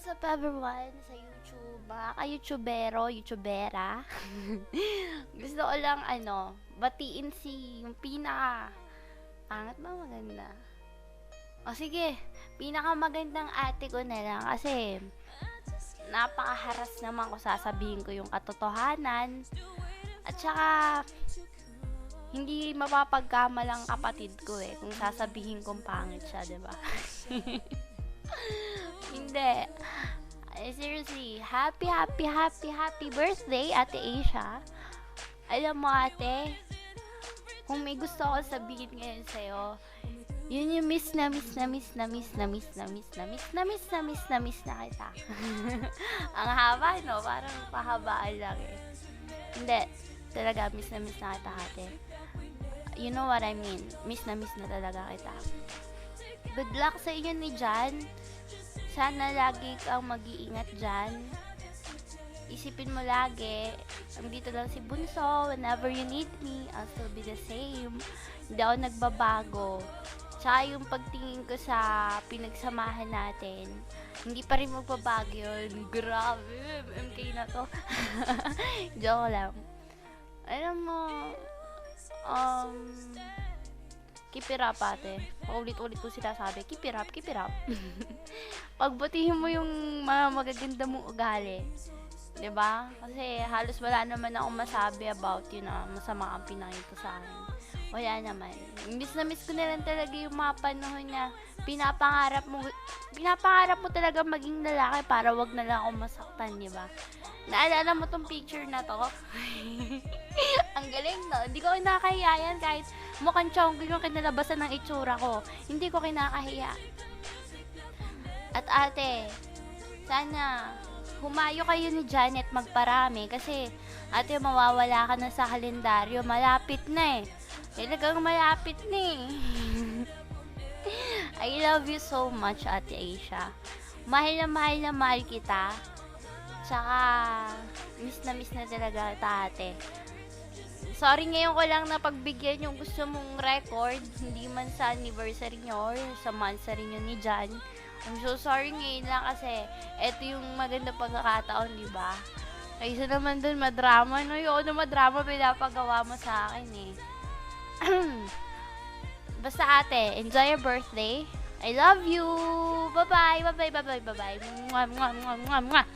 What's up everyone sa YouTube? Mga ka-YouTubero, YouTubera. Gusto ko lang batiin yung pinaka pangat ba maganda? O sige, pinaka magandang ate ko na lang kasi napakaharas naman ko sasabihin ko yung katotohanan at saka hindi mapapagkamalang kapatid ko kung sasabihin kong pangit siya, 'di ba? Hindi. Seriously, happy birthday, Ate Asia. Alam mo, ate, kung may gusto ko sabihin ngayon sa'yo, yun yung miss na kita. Ang haba, no? Parang pahabaan lang Hindi. Talaga, miss na kita, ate. You know what I mean? Miss na talaga kita. Good luck sa inyo ni Jan. Sana lagi kang mag-iingat dyan. Isipin mo lagi, andito lang si Bunso. Whenever you need me, I'll still be the same. Hindi ako nagbabago. Tsaka yung pagtingin ko sa pinagsamahan natin, hindi pa rin magbabago yun. Grabe, MK na to. Joke lang. Alam mo, keep it up, ate. Paulit-ulit ko sinasabi, keep it up. Pagbutihin mo yung mga magaganda mong ugali. 'Di ba? Kasi halos wala naman akong masabi about yun na masama ang pinakita sa akin. Wala naman. Miss ko na lang talaga yung mga panahon na pinapangarap mo talaga maging lalaki para wag na lang akong masaktan, 'di ba? Naalala mo tong picture na to? Ang galing, no? Hindi ko kinakahiya yan kahit mukhang chonggi yung kinalabasan ng itsura ko. Hindi ko kinakahiya. At ate, sana humayo kayo ni Janet magparami kasi ate, mawawala ka na sa kalendaryo. Malapit na Talagang malapit na I love you so much, Ate Asia. Mahal na mahal kita. Tsaka, miss na talaga kita, ate. Sorry ngayon ko lang na pagbigyan yung gusto mong record, hindi man sa anniversary nyo or sa monthsary nyo ni Jan. I'm so sorry ngayon lang kasi eto yung maganda pagkakataon, di ba? Kaysa naman dun madrama, no? Yung madrama pinapagawa mo sa akin Basta ate, enjoy your birthday. I love you. Bye-bye. Mwah.